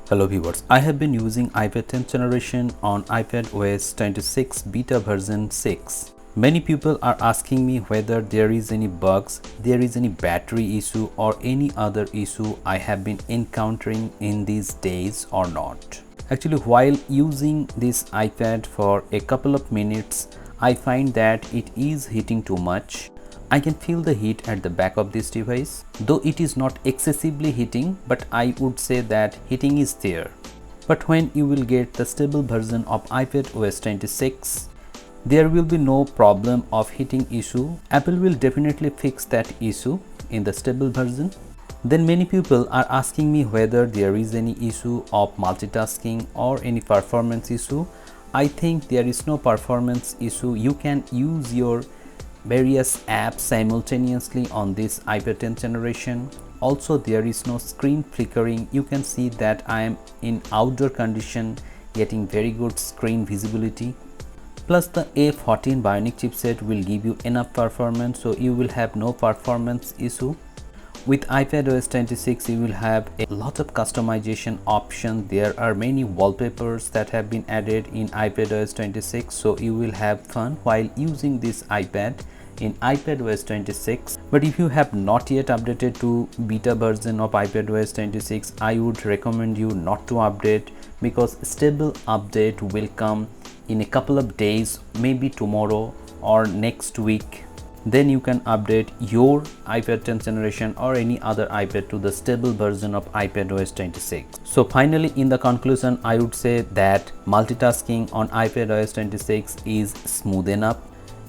Hello viewers, I have been using iPad 10th generation on iPadOS 26 beta version 6. Many people are asking me whether there is any bugs, there is any battery issue or any other issue I have been encountering in these days or not. Actually, while using this iPad for a couple of minutes, I find that it is heating too much. I can feel the heat at the back of this device, though it is not excessively heating, but I would say that heating is there. But when you will get the stable version of iPadOS 26, there will be no problem of heating issue. Apple will definitely fix that issue in the stable version. Then many people are asking me whether there is any issue of multitasking or any performance issue. I think there is no performance issue. You can use your various apps simultaneously on this iPad 10th generation. Also, there is no screen flickering. You can see that I am in outdoor condition getting very good screen visibility. Plus the A14 Bionic chipset will give you enough performance, so you will have no performance issue. With iPadOS 26, you will have a lot of customization options. There are many wallpapers that have been added in iPadOS 26, so you will have fun while using this iPad in iPadOS 26. But if you have not yet updated to beta version of iPadOS 26, I would recommend you not to update, because stable update will come in a couple of days, maybe tomorrow or next week. Then you can update your iPad 10th generation or any other iPad to the stable version of iPadOS 26. So finally, in the conclusion, I would say that multitasking on iPadOS 26 is smooth enough.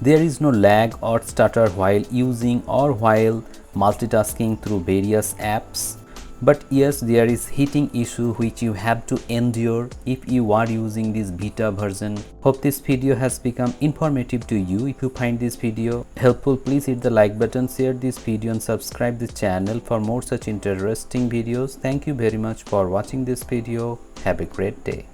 There is no lag or stutter while using or while multitasking through various apps. But yes, there is heating issue which you have to endure if you are using this beta version. Hope this video has become informative to you. If you find this video helpful, please hit the like button, share this video and subscribe the channel for more such interesting videos. Thank you very much for watching this video. Have a great day.